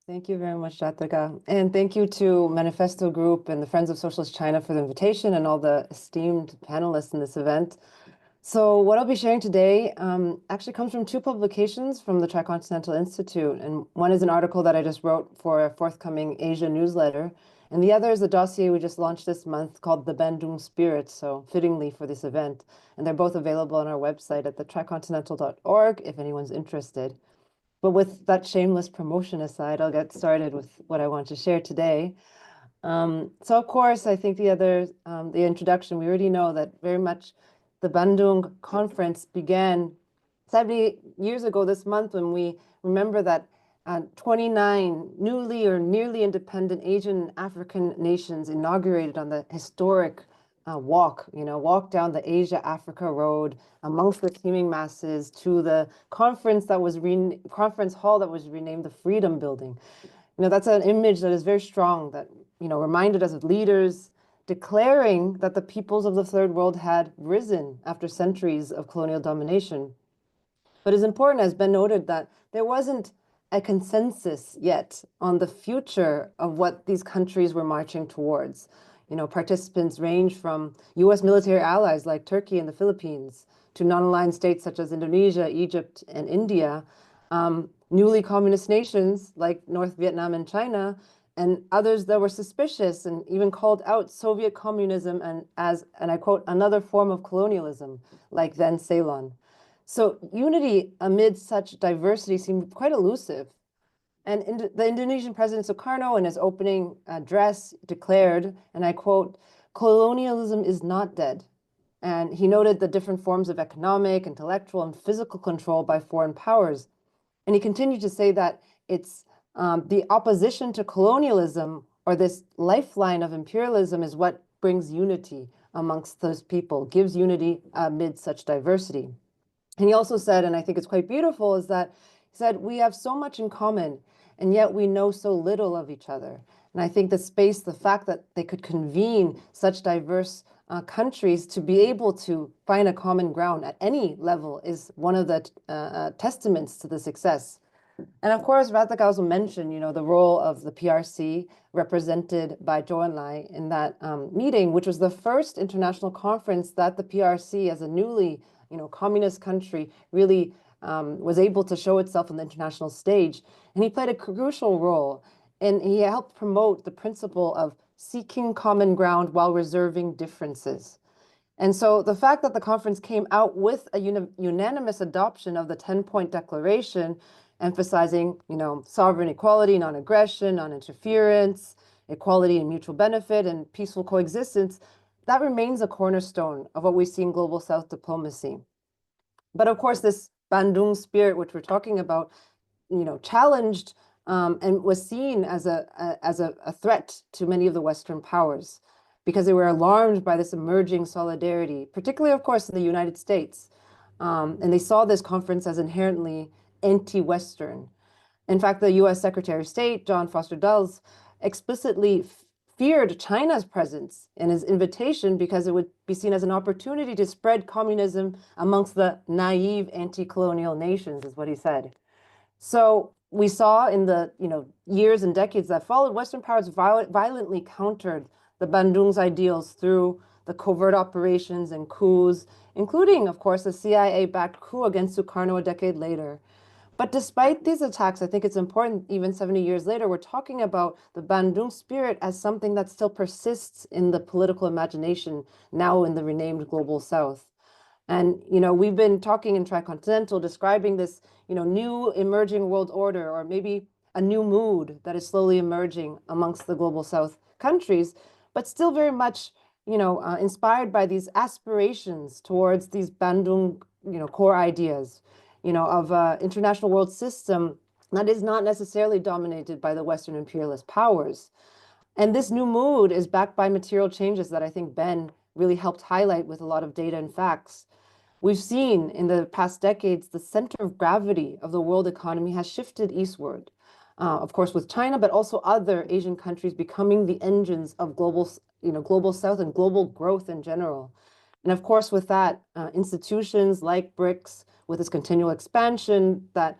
Thank you very much, Jatrika. And thank you to Manifesto Group and the Friends of Socialist China for the invitation and all the esteemed panelists in this event. So what I'll be sharing today actually comes from two publications from the Tricontinental Institute. And one is an article that I just wrote for a forthcoming Asia newsletter. And the other is a dossier we just launched this month called The Bandung Spirit, so fittingly for this event. And they're both available on our website at thetricontinental.org if anyone's interested. But with that shameless promotion aside, I'll get started with what I want to share today. So of course, I think the introduction, we already know that very much the Bandung conference began 70 years ago this month when we remember that 29 newly or nearly independent Asian and African nations inaugurated on the historic walk down the Asia-Africa road amongst the teeming masses to the conference hall that was renamed the Freedom Building. That's an image that is very strong that, reminded us of leaders declaring that the peoples of the Third World had risen after centuries of colonial domination. But it's important, as Ben noted, that there wasn't a consensus yet on the future of what these countries were marching towards. Participants range from U.S. military allies like Turkey and the Philippines to non-aligned states such as Indonesia, Egypt, and India, newly communist nations like North Vietnam and China, and others that were suspicious and even called out Soviet communism and I quote, another form of colonialism, like then Ceylon. So unity amid such diversity seemed quite elusive. And the Indonesian President Sukarno, in his opening address, declared, and I quote, colonialism is not dead. And he noted the different forms of economic, intellectual, and physical control by foreign powers. And he continued to say that it's the opposition to colonialism or this lifeline of imperialism is what brings unity amongst those people, gives unity amid such diversity. And he also said, and I think it's quite beautiful, is that he said, we have so much in common, and yet we know so little of each other. And I think the fact that they could convene such diverse countries to be able to find a common ground at any level is one of the testaments to the success. And of course, Rathak also mentioned, the role of the PRC represented by Zhou Enlai in that meeting, which was the first international conference that the PRC, as a newly, communist country, really was able to show itself on the international stage. And he played a crucial role, and he helped promote the principle of seeking common ground while reserving differences. And so the fact that the conference came out with a unanimous adoption of the 10-point declaration, emphasizing, sovereign equality, non-aggression, non-interference, equality and mutual benefit, and peaceful coexistence, that remains a cornerstone of what we see in global South diplomacy. But of course, this Bandung spirit, which we're talking about, challenged and was seen as a threat to many of the Western powers because they were alarmed by this emerging solidarity, particularly, of course, in the United States. And they saw this conference as inherently anti-Western. In fact, the U.S. Secretary of State, John Foster Dulles, explicitly feared China's presence in his invitation because it would be seen as an opportunity to spread communism amongst the naive anti-colonial nations, is what he said. So we saw in the years and decades that followed, Western powers violently countered the Bandung's ideals through the covert operations and coups, including, of course, the CIA-backed coup against Sukarno a decade later. But despite these attacks, I think it's important, even 70 years later, we're talking about the Bandung spirit as something that still persists in the political imagination now in the renamed Global South. And, we've been talking in Tricontinental, describing this, new emerging world order, or maybe a new mood that is slowly emerging amongst the Global South countries, but still very much, inspired by these aspirations towards these Bandung, core ideas, of an international world system that is not necessarily dominated by the Western imperialist powers. And this new mood is backed by material changes that I think Ben really helped highlight with a lot of data and facts. We've seen in the past decades, the center of gravity of the world economy has shifted eastward. Of course, with China, but also other Asian countries becoming the engines of global South and global growth in general. And of course, with that, institutions like BRICS, with its continual expansion that,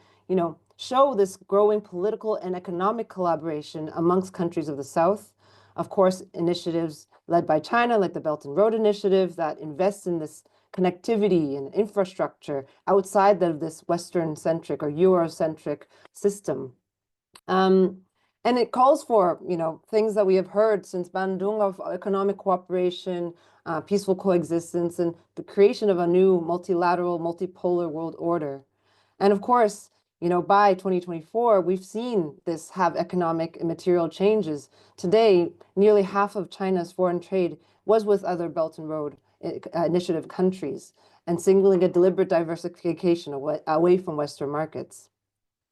show this growing political and economic collaboration amongst countries of the South. Of course, initiatives led by China, like the Belt and Road Initiative, that invests in this connectivity and infrastructure outside of this Western-centric or Eurocentric system. And it calls for, things that we have heard since Bandung of economic cooperation, peaceful coexistence, and the creation of a new multilateral, multipolar world order. And of course, by 2024, we've seen this have economic and material changes. Today, nearly half of China's foreign trade was with other Belt and Road Initiative countries, and signaling a deliberate diversification away from Western markets.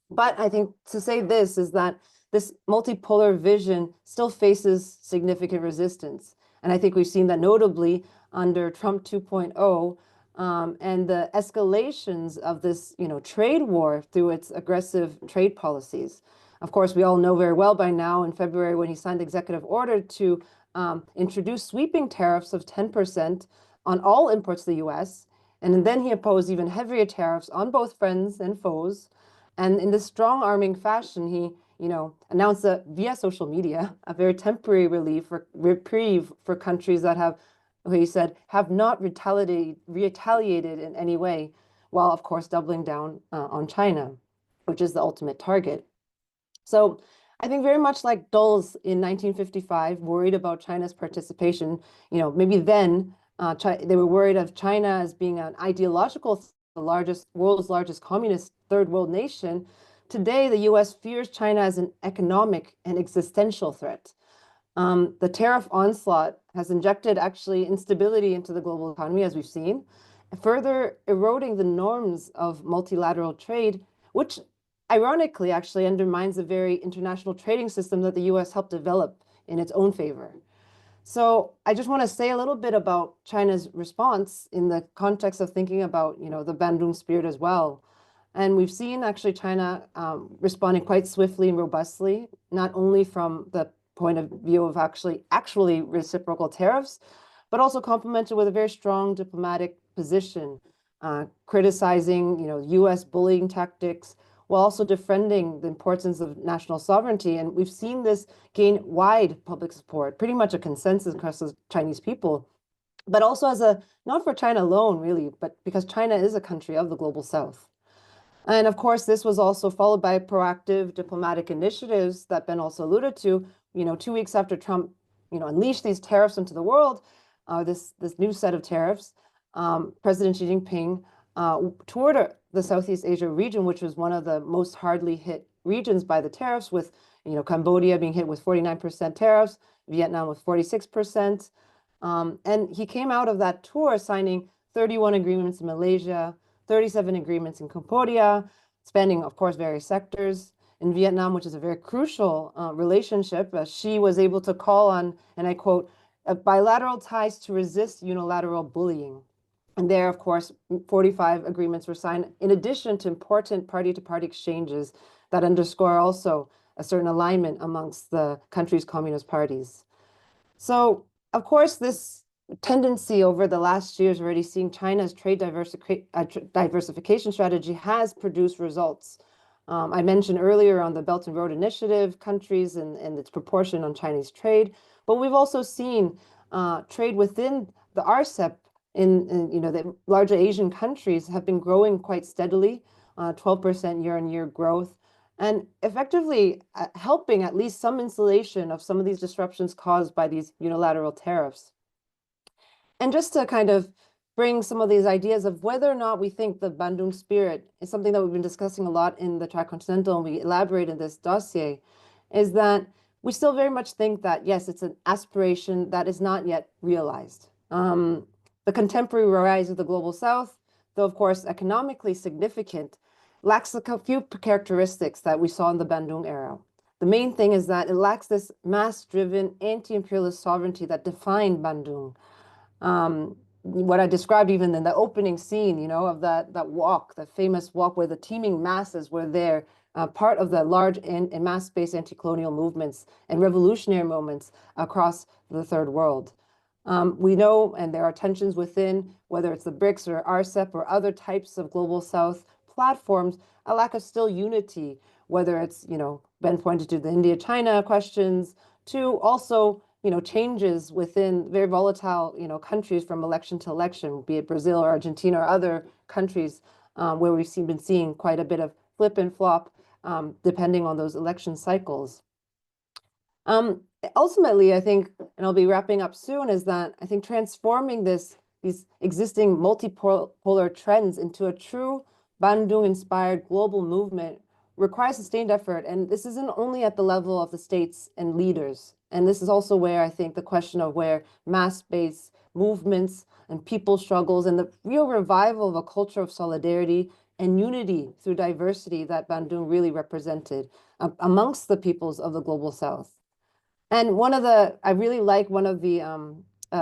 But I think to say this is that this multipolar vision still faces significant resistance. And I think we've seen that notably under Trump 2.0, and the escalations of this, trade war through its aggressive trade policies. Of course, we all know very well by now in February when he signed the executive order to introduce sweeping tariffs of 10% on all imports to the US. And then he imposed even heavier tariffs on both friends and foes. And in this strong arming fashion, he, announced that via social media, a very temporary reprieve for countries that have, he said, have not retaliated in any way, while of course doubling down on China, which is the ultimate target. So I think very much like Dulles in 1955, worried about China's participation, maybe then they were worried of China as being an ideological, the world's largest communist third world nation. Today, the US fears China as an economic and existential threat. The tariff onslaught has injected actually instability into the global economy, as we've seen, further eroding the norms of multilateral trade, which ironically actually undermines the very international trading system that the US helped develop in its own favor. So I just want to say a little bit about China's response in the context of thinking about, the Bandung spirit as well. And we've seen actually China responding quite swiftly and robustly, not only from the point of view of actually reciprocal tariffs, but also complemented with a very strong diplomatic position, criticizing, US bullying tactics, while also defending the importance of national sovereignty. And we've seen this gain wide public support, pretty much a consensus across the Chinese people, but also not for China alone, really, but because China is a country of the global South. And of course, this was also followed by proactive diplomatic initiatives that Ben also alluded to, 2 weeks after Trump, unleashed these tariffs into the world, this new set of tariffs, President Xi Jinping toured the Southeast Asia region, which was one of the most hardly hit regions by the tariffs, with Cambodia being hit with 49% tariffs, Vietnam with 46%. And he came out of that tour signing 31 agreements in Malaysia, 37 agreements in Cambodia, spanning, of course, various sectors. In Vietnam, which is a very crucial relationship, Xi was able to call on, and I quote, bilateral ties to resist unilateral bullying. And there, of course, 45 agreements were signed, in addition to important party-to-party exchanges that underscore also a certain alignment amongst the country's communist parties. So, of course, this tendency over the last years already seeing China's trade diversification strategy has produced results. I mentioned earlier on the Belt and Road Initiative countries and its proportion on Chinese trade, but we've also seen trade within the RCEP in the larger Asian countries have been growing quite steadily, 12% year-on-year growth, and effectively helping at least some insulation of some of these disruptions caused by these unilateral tariffs. And just to kind of bring some of these ideas of whether or not we think the Bandung spirit is something that we've been discussing a lot in the Tricontinental, and we elaborate in this dossier, is that we still very much think that, yes, it's an aspiration that is not yet realized. The contemporary rise of the global South, though of course economically significant, lacks a few characteristics that we saw in the Bandung era. The main thing is that it lacks this mass-driven anti-imperialist sovereignty that defined Bandung. What I described even in the opening scene, of that walk, the famous walk where the teeming masses were there, part of the large and mass-based anti-colonial movements and revolutionary moments across the third world. We know, and there are tensions within, whether it's the BRICS or RCEP or other types of global South platforms, a lack of still unity, whether it's, Ben pointed to the India-China questions, to also, changes within very volatile, countries from election to election, be it Brazil or Argentina or other countries where we've been seeing quite a bit of flip and flop depending on those election cycles. Ultimately, I think, and I'll be wrapping up soon, is that I think transforming these existing multipolar trends into a true Bandung-inspired global movement requires sustained effort. And this isn't only at the level of the states and leaders. And this is also where I think the question of where mass-based movements and people struggles and the real revival of a culture of solidarity and unity through diversity that Bandung really represented amongst the peoples of the global South. And I really like one of the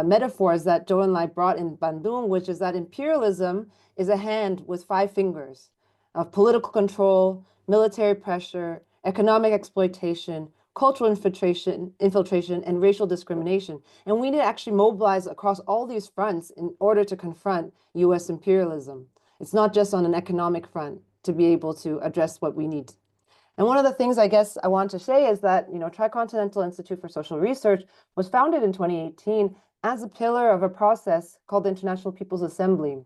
metaphors that Joe and I brought in Bandung, which is that imperialism is a hand with 5 fingers of political control, military pressure, economic exploitation, cultural infiltration, and racial discrimination. And we need to actually mobilize across all these fronts in order to confront US imperialism. It's not just on an economic front to be able to address what we need. And one of the things I guess I want to say is that, Tricontinental Institute for Social Research was founded in 2018 as a pillar of a process called the International People's Assembly,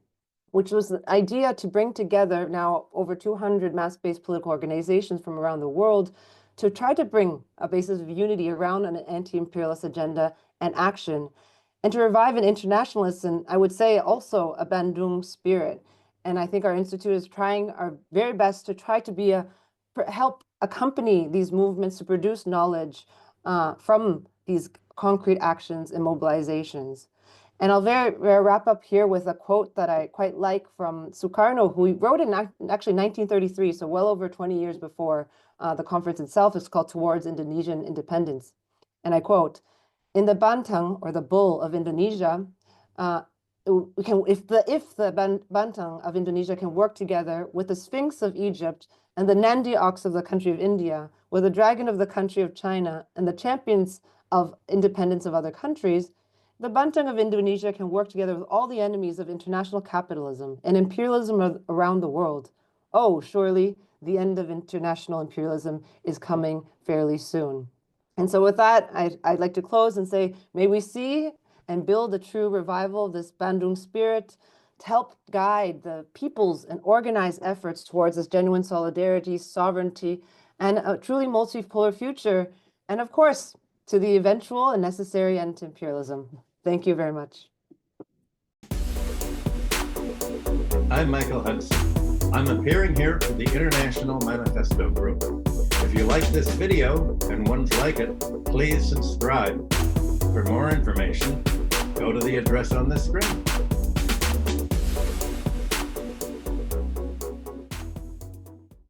which was the idea to bring together now over 200 mass-based political organizations from around the world to try to bring a basis of unity around an anti-imperialist agenda and action, and to revive an internationalist, and I would say also a Bandung spirit. And I think our institute is trying our very best to try to help accompany these movements to produce knowledge from these concrete actions and mobilizations. And I'll wrap up here with a quote that I quite like from Sukarno, who he wrote in actually 1933, so well over 20 years before the conference itself. It's called Towards Indonesian Independence. And I quote, "In the Banteng, or the bull of Indonesia, if the Banteng of Indonesia can work together with the Sphinx of Egypt and the Nandi ox of the country of India, with the dragon of the country of China and the champions of independence of other countries, the Banteng of Indonesia can work together with all the enemies of international capitalism and imperialism around the world. Oh, surely the end of international imperialism is coming fairly soon." And so with that, I'd like to close and say, may we see and build a true revival of this Bandung spirit to help guide the people's and organized efforts towards this genuine solidarity, sovereignty, and a truly multipolar future. And of course, to the eventual and necessary end to imperialism. Thank you very much. I'm Michael Hudson. I'm appearing here for the International Manifesto Group. If you like this video and ones like it, please subscribe. For more information, go to the address on the screen.